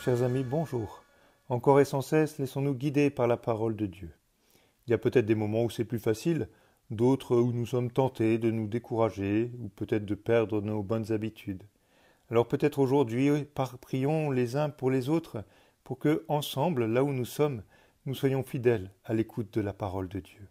Chers amis, bonjour. Encore et sans cesse, laissons-nous guider par la parole de Dieu. Il y a peut-être des moments où c'est plus facile, d'autres où nous sommes tentés de nous décourager ou peut-être de perdre nos bonnes habitudes. Alors peut-être aujourd'hui, prions les uns pour les autres pour que, ensemble, là où nous sommes, nous soyons fidèles à l'écoute de la parole de Dieu.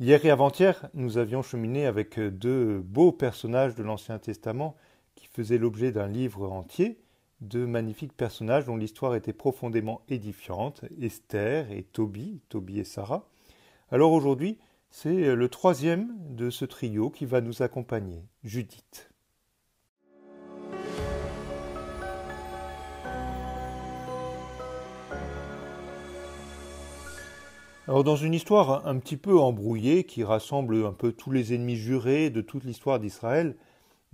Hier et avant-hier, nous avions cheminé avec deux beaux personnages de l'Ancien Testament qui faisaient l'objet d'un livre entier, deux magnifiques personnages dont l'histoire était profondément édifiante, Esther et Tobie et Sarah. Alors aujourd'hui, c'est le troisième de ce trio qui va nous accompagner, Judith. Alors dans une histoire un petit peu embrouillée qui rassemble un peu tous les ennemis jurés de toute l'histoire d'Israël,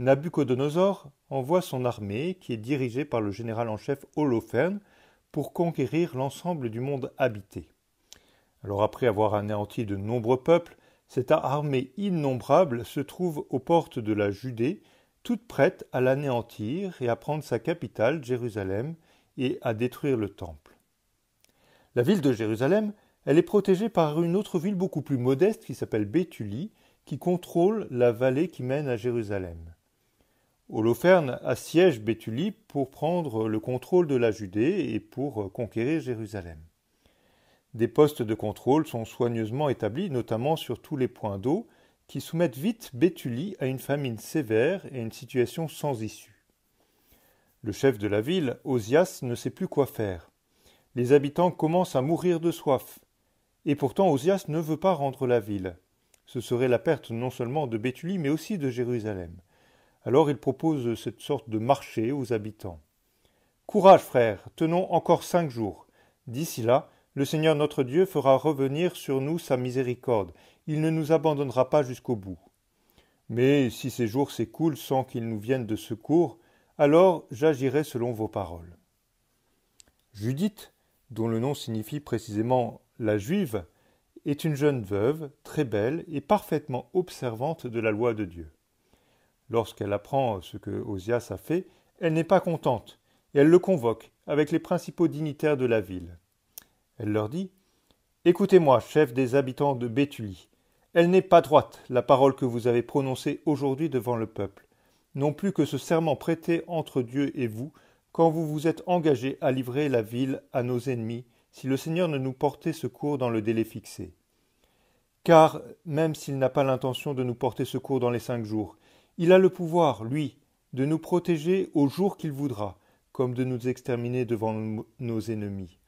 Nabuchodonosor envoie son armée, qui est dirigée par le général en chef Holoferne, pour conquérir l'ensemble du monde habité. Alors après avoir anéanti de nombreux peuples, cette armée innombrable se trouve aux portes de la Judée, toute prête à l'anéantir et à prendre sa capitale, Jérusalem, et à détruire le temple. La ville de Jérusalem, elle est protégée par une autre ville beaucoup plus modeste qui s'appelle Béthulie, qui contrôle la vallée qui mène à Jérusalem. Holoferne assiège Béthulie pour prendre le contrôle de la Judée et pour conquérir Jérusalem. Des postes de contrôle sont soigneusement établis, notamment sur tous les points d'eau, qui soumettent vite Béthulie à une famine sévère et à une situation sans issue. Le chef de la ville, Osias, ne sait plus quoi faire. Les habitants commencent à mourir de soif. Et pourtant, Osias ne veut pas rendre la ville. Ce serait la perte non seulement de Béthulie, mais aussi de Jérusalem. Alors il propose cette sorte de marché aux habitants. « Courage, frères, tenons encore 5 jours. D'ici là, le Seigneur notre Dieu fera revenir sur nous sa miséricorde. Il ne nous abandonnera pas jusqu'au bout. Mais si ces jours s'écoulent sans qu'il nous vienne de secours, alors j'agirai selon vos paroles. » Judith, dont le nom signifie précisément « la Juive », est une jeune veuve, très belle et parfaitement observante de la loi de Dieu. Lorsqu'elle apprend ce que Osias a fait, elle n'est pas contente, et elle le convoque avec les principaux dignitaires de la ville. Elle leur dit « Écoutez-moi, chef des habitants de Béthulie, elle n'est pas droite, la parole que vous avez prononcée aujourd'hui devant le peuple, non plus que ce serment prêté entre Dieu et vous, quand vous vous êtes engagés à livrer la ville à nos ennemis, si le Seigneur ne nous portait secours dans le délai fixé. Car, même s'il n'a pas l'intention de nous porter secours dans les 5 jours, il a le pouvoir, lui, de nous protéger au jour qu'il voudra, comme de nous exterminer devant nos ennemis.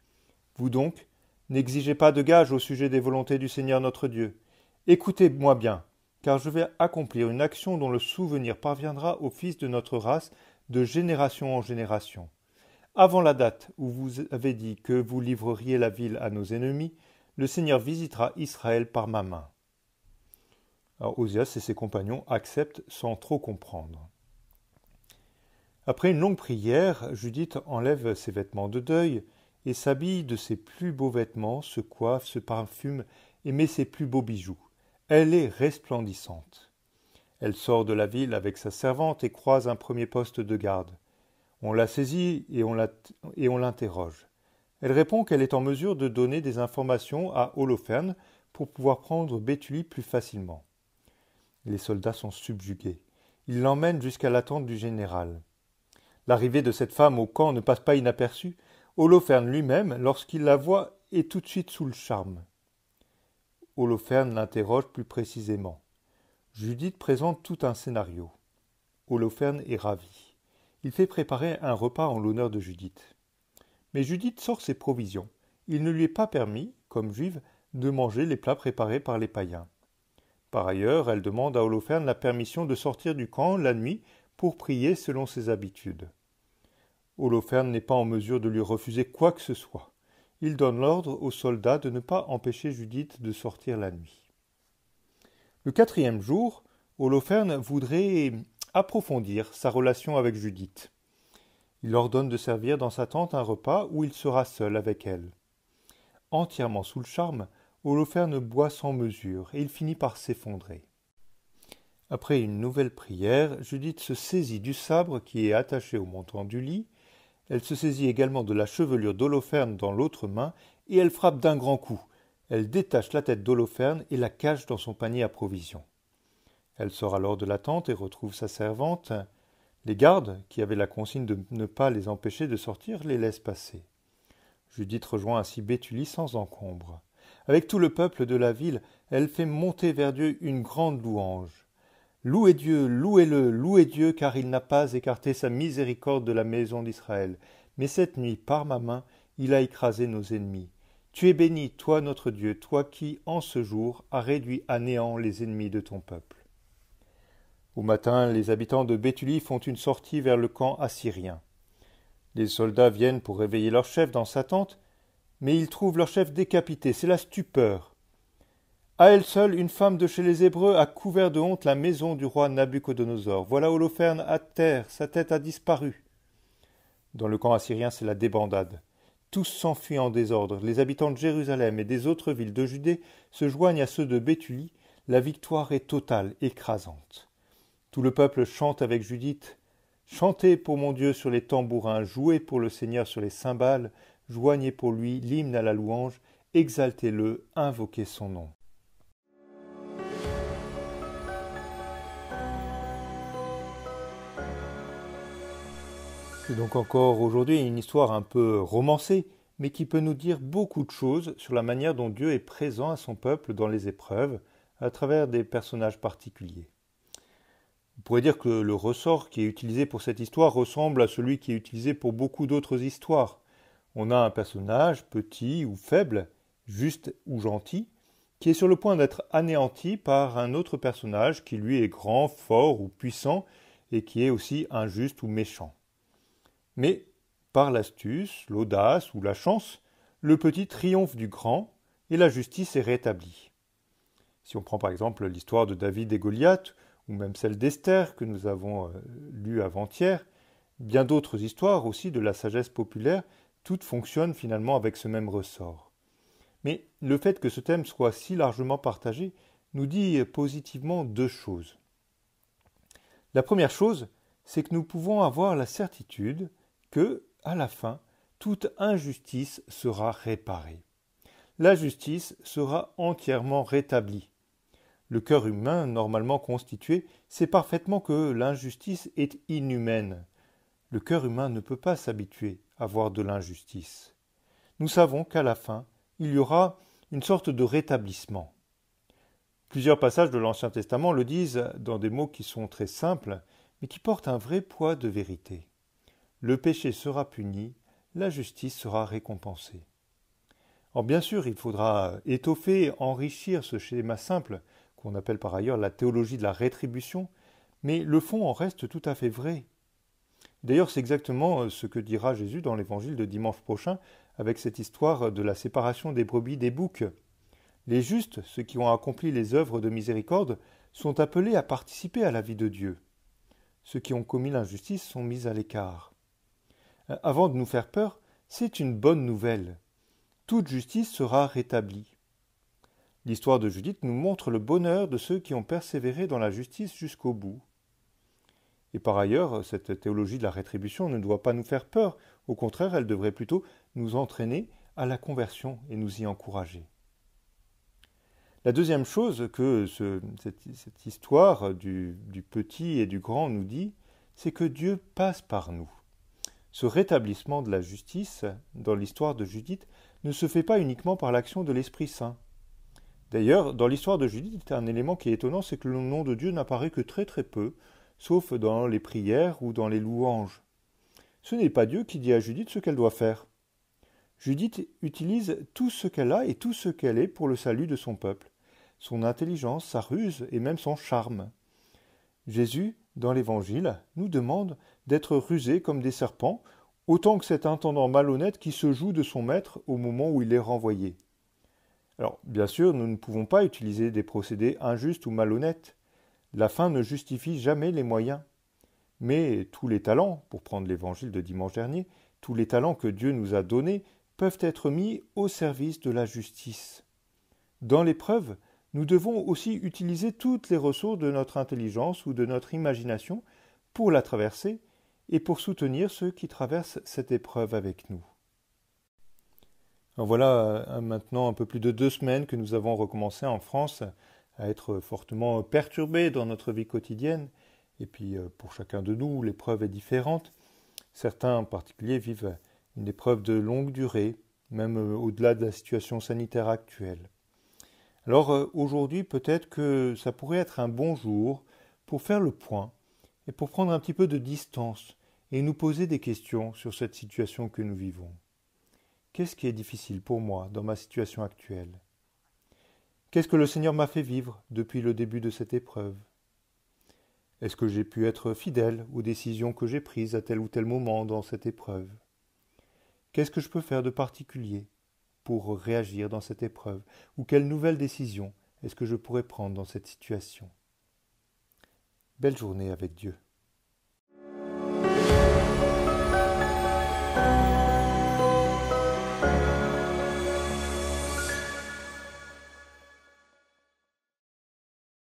Vous donc, n'exigez pas de gage au sujet des volontés du Seigneur notre Dieu. Écoutez-moi bien, car je vais accomplir une action dont le souvenir parviendra aux fils de notre race de génération en génération. Avant la date où vous avez dit que vous livreriez la ville à nos ennemis, le Seigneur visitera Israël par ma main. » Alors Osias et ses compagnons acceptent sans trop comprendre. Après une longue prière, Judith enlève ses vêtements de deuil et s'habille de ses plus beaux vêtements, se coiffe, se parfume et met ses plus beaux bijoux. Elle est resplendissante. Elle sort de la ville avec sa servante et croise un premier poste de garde. On la saisit et on l'interroge. Elle répond qu'elle est en mesure de donner des informations à Holoferne pour pouvoir prendre Béthulie plus facilement. Les soldats sont subjugués. Ils l'emmènent jusqu'à la tente du général. L'arrivée de cette femme au camp ne passe pas inaperçue. Holoferne lui-même, lorsqu'il la voit, est tout de suite sous le charme. Holoferne l'interroge plus précisément. Judith présente tout un scénario. Holoferne est ravi. Il fait préparer un repas en l'honneur de Judith. Mais Judith sort ses provisions. Il ne lui est pas permis, comme juive, de manger les plats préparés par les païens. Par ailleurs, elle demande à Holoferne la permission de sortir du camp la nuit pour prier selon ses habitudes. Holoferne n'est pas en mesure de lui refuser quoi que ce soit. Il donne l'ordre aux soldats de ne pas empêcher Judith de sortir la nuit. Le 4e jour, Holoferne voudrait approfondir sa relation avec Judith. Il ordonne de servir dans sa tente un repas où il sera seul avec elle. Entièrement sous le charme, Holoferne boit sans mesure et il finit par s'effondrer. Après une nouvelle prière, Judith se saisit du sabre qui est attaché au montant du lit. Elle se saisit également de la chevelure d'Holoferne dans l'autre main, et elle frappe d'un grand coup. Elle détache la tête d'Holoferne et la cache dans son panier à provisions. Elle sort alors de la tente et retrouve sa servante. Les gardes, qui avaient la consigne de ne pas les empêcher de sortir, les laissent passer. Judith rejoint ainsi Béthulie sans encombre. Avec tout le peuple de la ville, elle fait monter vers Dieu une grande louange. Louez Dieu, louez Dieu, car il n'a pas écarté sa miséricorde de la maison d'Israël. Mais cette nuit, par ma main, il a écrasé nos ennemis. Tu es béni, toi notre Dieu, toi qui, en ce jour, as réduit à néant les ennemis de ton peuple. Au matin, les habitants de Béthulie font une sortie vers le camp assyrien. Les soldats viennent pour réveiller leur chef dans sa tente, mais ils trouvent leur chef décapité, c'est la stupeur. À elle seule, une femme de chez les Hébreux a couvert de honte la maison du roi Nabuchodonosor. Voilà Holoferne à terre, sa tête a disparu. Dans le camp assyrien, c'est la débandade. Tous s'enfuient en désordre. Les habitants de Jérusalem et des autres villes de Judée se joignent à ceux de Béthulie. La victoire est totale, écrasante. Tout le peuple chante avec Judith. Chantez pour mon Dieu sur les tambourins, jouez pour le Seigneur sur les cymbales, joignez pour lui l'hymne à la louange, exaltez-le, invoquez son nom. C'est donc encore aujourd'hui une histoire un peu romancée, mais qui peut nous dire beaucoup de choses sur la manière dont Dieu est présent à son peuple dans les épreuves, à travers des personnages particuliers. On pourrait dire que le ressort qui est utilisé pour cette histoire ressemble à celui qui est utilisé pour beaucoup d'autres histoires. On a un personnage petit ou faible, juste ou gentil, qui est sur le point d'être anéanti par un autre personnage qui lui est grand, fort ou puissant et qui est aussi injuste ou méchant. Mais par l'astuce, l'audace ou la chance, le petit triomphe du grand et la justice est rétablie. Si on prend par exemple l'histoire de David et Goliath, ou même celle d'Esther que nous avons lue avant-hier, bien d'autres histoires aussi de la sagesse populaire, toutes fonctionnent finalement avec ce même ressort. Mais le fait que ce thème soit si largement partagé nous dit positivement deux choses. La première chose, c'est que nous pouvons avoir la certitude que, à la fin, toute injustice sera réparée. La justice sera entièrement rétablie. Le cœur humain, normalement constitué, sait parfaitement que l'injustice est inhumaine. Le cœur humain ne peut pas s'habituer à voir de l'injustice. Nous savons qu'à la fin, il y aura une sorte de rétablissement. Plusieurs passages de l'Ancien Testament le disent dans des mots qui sont très simples, mais qui portent un vrai poids de vérité. Le péché sera puni, la justice sera récompensée. Or, bien sûr, il faudra étoffer, enrichir ce schéma simple, qu'on appelle par ailleurs la théologie de la rétribution, mais le fond en reste tout à fait vrai. D'ailleurs, c'est exactement ce que dira Jésus dans l'évangile de dimanche prochain, avec cette histoire de la séparation des brebis des boucs. Les justes, ceux qui ont accompli les œuvres de miséricorde, sont appelés à participer à la vie de Dieu. Ceux qui ont commis l'injustice sont mis à l'écart. Avant de nous faire peur, c'est une bonne nouvelle. Toute justice sera rétablie. L'histoire de Judith nous montre le bonheur de ceux qui ont persévéré dans la justice jusqu'au bout. Et par ailleurs, cette théologie de la rétribution ne doit pas nous faire peur. Au contraire, elle devrait plutôt nous entraîner à la conversion et nous y encourager. La deuxième chose que cette histoire du petit et du grand nous dit, c'est que Dieu passe par nous. Ce rétablissement de la justice dans l'histoire de Judith ne se fait pas uniquement par l'action de l'Esprit Saint. D'ailleurs, dans l'histoire de Judith, un élément qui est étonnant, c'est que le nom de Dieu n'apparaît que très très peu, sauf dans les prières ou dans les louanges. Ce n'est pas Dieu qui dit à Judith ce qu'elle doit faire. Judith utilise tout ce qu'elle a et tout ce qu'elle est pour le salut de son peuple, son intelligence, sa ruse et même son charme. Jésus, dans l'Évangile, nous demande d'être rusés comme des serpents, autant que cet intendant malhonnête qui se joue de son maître au moment où il est renvoyé. Alors, bien sûr, nous ne pouvons pas utiliser des procédés injustes ou malhonnêtes. La fin ne justifie jamais les moyens. Mais tous les talents, pour prendre l'évangile de dimanche dernier, tous les talents que Dieu nous a donnés peuvent être mis au service de la justice. Dans l'épreuve, nous devons aussi utiliser toutes les ressources de notre intelligence ou de notre imagination pour la traverser et pour soutenir ceux qui traversent cette épreuve avec nous. Alors voilà maintenant un peu plus de 2 semaines que nous avons recommencé en France à être fortement perturbés dans notre vie quotidienne. Et puis pour chacun de nous, l'épreuve est différente. Certains en particulier vivent une épreuve de longue durée, même au-delà de la situation sanitaire actuelle. Alors aujourd'hui, peut-être que ça pourrait être un bon jour pour faire le point et pour prendre un petit peu de distance et nous poser des questions sur cette situation que nous vivons. Qu'est-ce qui est difficile pour moi dans ma situation actuelle? Qu'est-ce que le Seigneur m'a fait vivre depuis le début de cette épreuve? Est-ce que j'ai pu être fidèle aux décisions que j'ai prises à tel ou tel moment dans cette épreuve? Qu'est-ce que je peux faire de particulier pour réagir dans cette épreuve? Ou quelle nouvelle décision est-ce que je pourrais prendre dans cette situation? Belle journée avec Dieu.